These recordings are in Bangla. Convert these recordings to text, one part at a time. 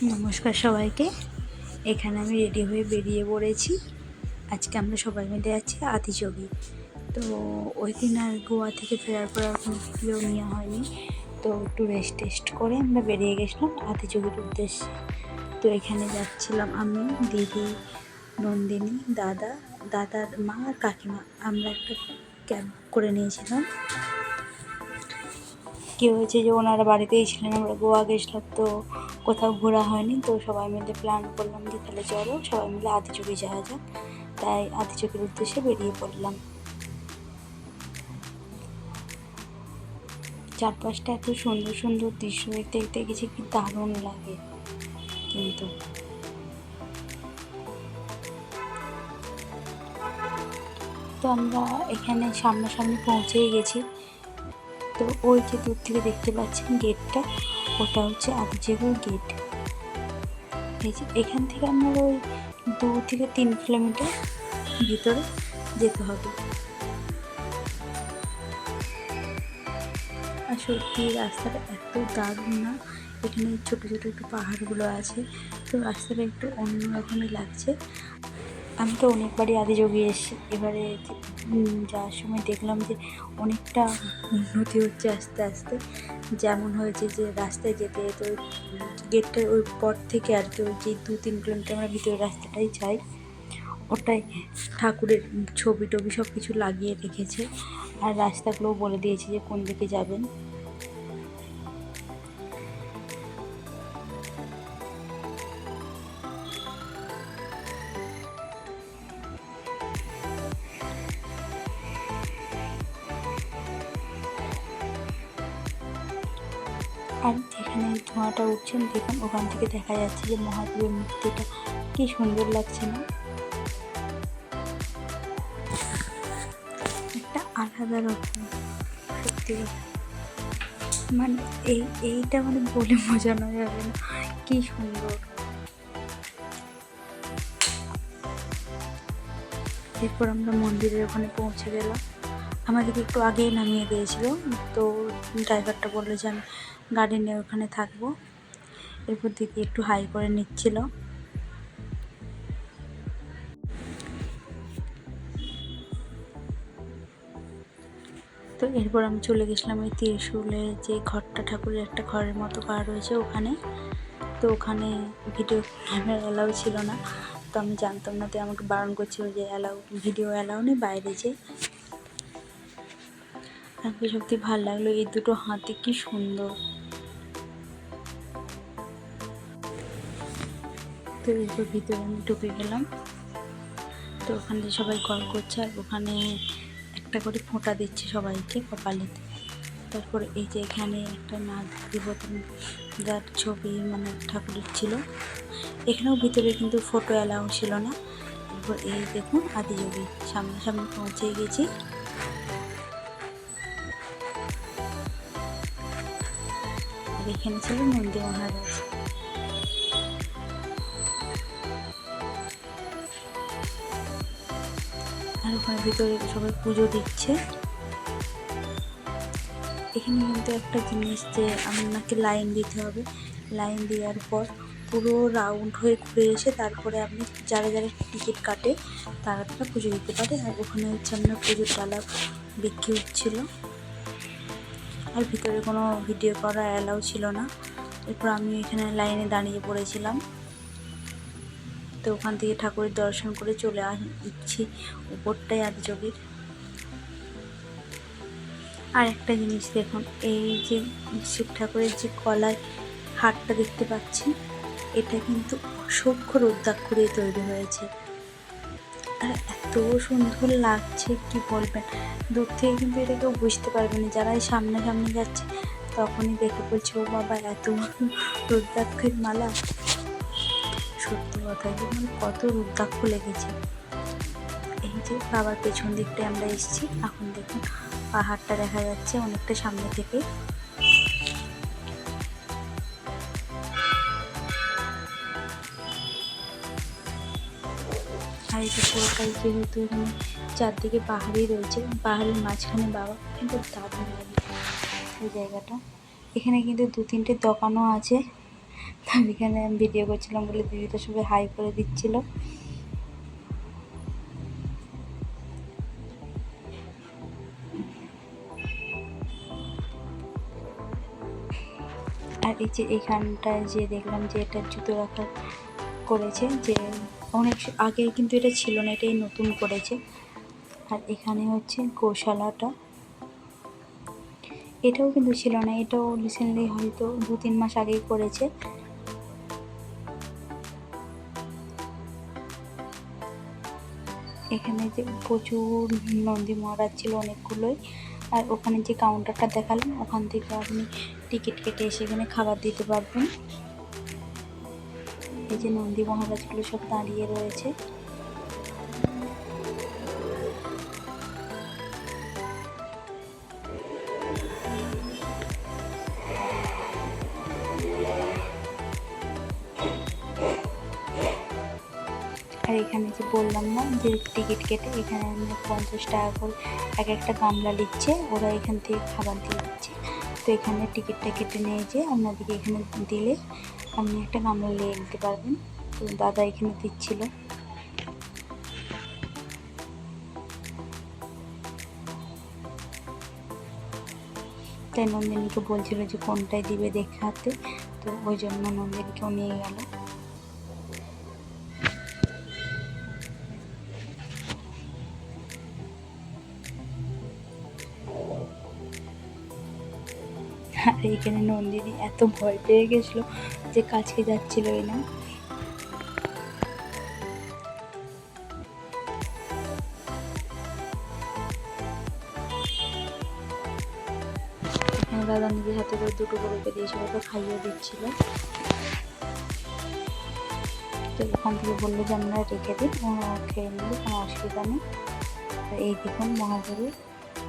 নমস্কার সবাইকে। এখানে আমি রেডি হয়ে বেরিয়ে পড়েছি। আজকে আমরা সবাই মিলে যাচ্ছি আতিচকি। তো ওই দিন আর গোয়া থেকে ফেরার পর আর কোনো ভিডিও নেওয়া হয়নি। তো একটু রেস্ট করে আমরা বেরিয়ে গেছিলাম আতিচকির উদ্দেশ্যে। তো এখানে যাচ্ছিলাম আমি, দিদি, নন্দিনী, দাদার মা আর কাকিমা। আমরা একটা ক্যাব করে নিয়েছিলাম। কী হয়েছে যে ওনারা বাড়িতেই ছিলেন, আমরা গোয়া গেছিলাম, তো কোথাও ঘোরা হয়নি। তো সবাই মিলে প্ল্যান করলাম যে তাহলে চলো সবাই মিলে আতিচকি যাওয়া যাক। তাই আতিচকির উদ্দেশ্যে বেরিয়ে পড়লাম। চারপাশটা এত সুন্দর সুন্দর দৃশ্য দেখতে দেখতে গেছি, কি দারুণ লাগে। কিন্তু তো আমরা এখানে সামনাসামনি পৌঁছেই গেছি। তো ওই যে দূর থেকে দেখতে পাচ্ছেন গেটটা, ওটা হচ্ছে আতিচকির গেট। এই যে এখান থেকে আমরা ওই 2 থেকে 3 কিলোমিটার ভিতরে যেতে হবে। আর সত্যি রাস্তাটা এত দারুণ না, এখানে ছোটো ছোটো একটু পাহাড়গুলো আছে, তো রাস্তাটা একটু অন্যরকমই লাগছে। আমি তো অনেকবারই আতিচকি এসেছি, এবারে যাওয়ার সময় দেখলাম যে অনেকটা উন্নতি হচ্ছে আস্তে আস্তে। যেমন হয়েছে যে রাস্তায় যেতে যেতে ওই গেটটার ওই পর থেকে আর কি, ওই যে 2-3 কিলোমিটার আমরা ভিতরের রাস্তাটাই যাই, ওটাই ঠাকুরের ছবি টবি সব কিছু লাগিয়ে রেখেছে। আর রাস্তাগুলোও বলে দিয়েছে যে কোন দিকে যাবেন। আর যেখানে ধোঁয়াটা উঠছেন দেখুন, ওখান থেকে দেখা যাচ্ছে যে মহাদেবের মূর্তিটা কি সুন্দর লাগছে না? একটা আলাদা রকম, সত্যি কথা। মানে এইটা মানে বলে বোঝানো যাবে না, কি সুন্দর। এরপর আমরা মন্দিরের ওখানে পৌঁছে গেলাম। আমাদেরকে একটু আগেই নামিয়ে দিয়েছিল, তো ড্রাইভারটা বললো যে আমি গাড়ি নিয়ে ওখানে থাকবো। এরপর দিদি একটু হাই করে নিচ্ছিল। তো এরপর আমি চলে গেছিলাম ওই ত্রিশূলে যে ঘরটা, ঠাকুরের একটা ঘরের মতো করা রয়েছে ওখানে। তো ওখানে ভিডিও ক্যামেরা অ্যালাউ ছিল না, তো আমি জানতাম না, তো আমাকে বারণ করছিল যে ভিডিও অ্যালাউ নেই, বাইরে যে। আমাকে সত্যি ভালো লাগলো, এই দুটো হাতি কি সুন্দর। তো এরপর ভিতরে আমি ঢুকে গেলাম। তো ওখানে সবাই কল করছে, আর ওখানে একটা করে ফোঁটা দিচ্ছে সবাইকে কপালেতে। তারপরে এই যে এখানে একটা নাগ দেবতার ছবি মানে ঠাকুরের ছিল। এখানেও ভিতরে কিন্তু ফটো অ্যালাউ ছিল না। এরপর এই দেখুন আতিচকি সামনাসামনি পৌঁছে গেছি। আর এখানে ছিল নন্দী মহারাজ। আর ওখানে ভিতরে সবাই পুজো দিচ্ছে। এখানে কিন্তু একটা জিনিস যে আপনাকে লাইন দিতে হবে, লাইন দেওয়ার পর পুরো রাউন্ড হয়ে ঘুরে এসে তারপরে আপনি যারা যারা টিকিট কাটে তারা পুজো দিতে পারে। আর ওখানে হচ্ছে আপনার পুজোর ডালা বিক্রি হচ্ছিলো। আর ভিতরে কোনো ভিডিও করা অ্যালাউ ছিল না। এরপর আমি এখানে লাইনে দাঁড়িয়ে পড়েছিলাম। তো ওখান থেকে ঠাকুরের দর্শন করে চলে আসছি উপরটাই আতিচকির। আর একটা জিনিস দেখুন, এই যে শিব ঠাকুরের যে গলায় হারটা দেখতে পাচ্ছি, এটা কিন্তু অসংখ্য রুদ্রাক্ষ দিয়ে তৈরি হয়েছে। আর এত সুন্দর লাগছে কি বলবেন, দূর থেকে কিন্তু এটা কেউ বুঝতে পারবে না। যারা সামনে যাচ্ছে তখনই দেখে বলছে ও বাবা এত রুদ্রাক্ষের মালা। সত্যি কথা যে মানে কত রুদ্রাক্ষ লেগেছে। এই যে বাবার পেছন দিকটায় আমরা এসেছি, এখন দেখুন পাহাড়টা দেখা যাচ্ছে অনেকটা সামনে থেকে। আর এটা পুরোটাই যেহেতু এখানে চারদিকে পাহাড়ই রয়েছে, পাহাড়ের মাঝখানে বাবা, কিন্তু দারুণ লাগে এই জায়গাটা। এখানে কিন্তু 2-3টে দোকানও আছে, আর এখানে আমি ভিডিও করছিলাম বলে দিদিটা সবাই হাই করে দিচ্ছিল। আর এই যে এখানটায় যে দেখলাম যে এটা জুতো রাখার করেছে, যে অনেক আগে কিন্তু এটা ছিল না, এটাই নতুন করেছে। আর এখানে হচ্ছে গোশালাটা, এটাও কিন্তু ছিল না, এটাও রিসেন্টলি হয়তো 2-3 মাস আগেই করেছে। এখানে যে প্রচুর নন্দী মহারাজ ছিল, অনেকগুলোই। আর ওখানে যে কাউন্টারটা দেখালাম, ওখান থেকে আপনি টিকিট কেটে এসে এখানে খাবার দিতে পারবেন। এই যে নন্দী মহারাজগুলো সব দাঁড়িয়ে রয়েছে। আর এখানে যে বললাম না যে টিকিট কেটে এখানে 50 টাকা করে এক একটা গামলা নিচ্ছে, ওরা এখান থেকে খাবার দিয়ে দিচ্ছে। তো এখানে টিকিটটা কেটে নিয়ে যে আপনাদেরকে এখানে দিলে আপনি একটা গামলা নিয়ে নিতে পারবেন। তো দাদা এখানে দিচ্ছিল। তাই নন্দিনীকে বলছিল যে কোনটায় দিবে দেখাতে, তো ওই জন্য নন্দিনীকেও নিয়ে গেল। আর এইখানে নন্দিনী এত ভয় পেয়ে গেছিলো যে কাছে যাচ্ছিলই না। এখানে দাদা নিজের হাতে করে 2টো গরুকে দিয়েছিল, তো খাইয়ে দিচ্ছিল। তো এখান থেকে বললো যে আমরা রেখে দিই, খেয়ে নিলে কোনো অসুবিধা নেই। আর এই দেখুন মহাদেবের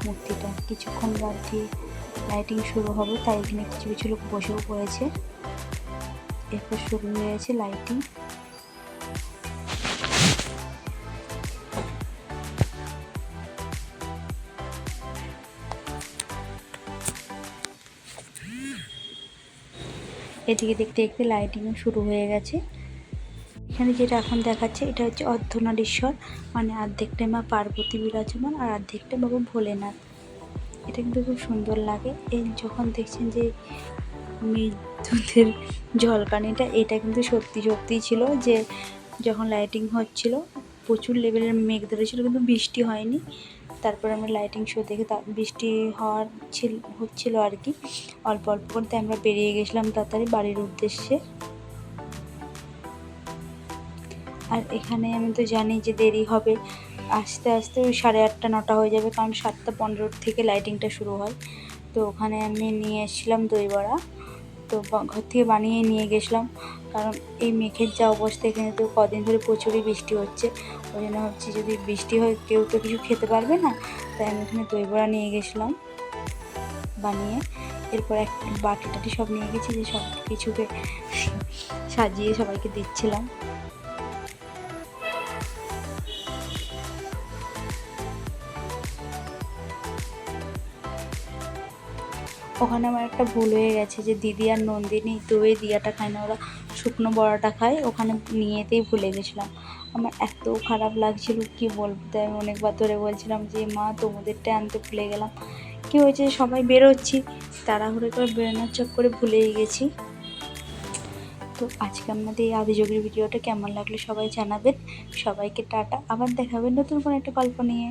মূর্তিটা, কিছুক্ষণ বাদ দিয়ে লাইটিং শুরু হবে, তাই এখানে কিছু কিছু লোক বসেও পড়েছে। এরপর শুরু হয়ে গেছে লাইটিং। এদিকে দেখতে দেখতে লাইটিংও শুরু হয়ে গেছে। এখানে যেটা এখন দেখাচ্ছে এটা হচ্ছে অর্ধনারীশ্বর, মানে অর্ধেকটা মা পার্বতী বিরাজমান আর অর্ধেকটা বাবা ভোলেনাথ। এটা কিন্তু খুব সুন্দর লাগে। এই যখন দেখছেন যে বিদ্যুতের ঝলকানিটা, এটা কিন্তু সত্যি সত্যিই ছিল, যে যখন লাইটিং হচ্ছিল প্রচুর লেভেলের মেঘ ধরেছিল, কিন্তু বৃষ্টি হয়নি। তারপর আমরা লাইটিং শো দেখে বৃষ্টি হচ্ছিল আর কি, অল্প অল্প করতে আমরা বেরিয়ে গেছিলাম তাড়াতাড়ি বাড়ির উদ্দেশ্যে। আর এখানে আমি তো জানি যে দেরি হবে, আস্তে আস্তে ওই 8:30-9টা হয়ে যাবে, কারণ 7:15 থেকে লাইটিংটা শুরু হয়। তো ওখানে আমি নিয়ে এসেছিলাম দই বড়া, তো ঘর থেকে বানিয়ে নিয়ে গেছিলাম, কারণ এই মেঘের যা অবস্থা, এখানে তো কদিন ধরে প্রচুরই বৃষ্টি হচ্ছে। ওই জন্য ভাবছি যদি বৃষ্টি হয় কেউ তো কিছু খেতে পারবে না, তাই আমি এখানে দই বড়া নিয়ে গেছিলাম বানিয়ে। এরপর একটা বাটি টাটি সব নিয়ে গেছি, যে সব কিছুকে সাজিয়ে সবাইকে দিচ্ছিলাম। ওখানে আমার একটা ভুল হয়ে গেছে, যে দিদি আর নন্দিনী দই দিয়াটা খায় না, ওরা শুকনো বড়াটা খায়, ওখানে নিয়েতেই ভুলে গেছিলাম। আমার এত খারাপ লাগছিল কি বলবো, তাই আমি অনেকবার ধরে বলছিলাম যে মা তোমাদেরটা আনতে ভুলে গেলাম। কী হয়েছে, সবাই বেরোচ্ছি, তাড়াহুড়ো করে বেরোনোর চক্করে ভুলেই গেছি। তো আজকে আমাদের এই আদিযোগীর ভিডিওটা কেমন লাগলো সবাই জানাবেন। সবাইকে টাটা, আবার দেখাবেন নতুন কোনো একটা গল্প নিয়ে।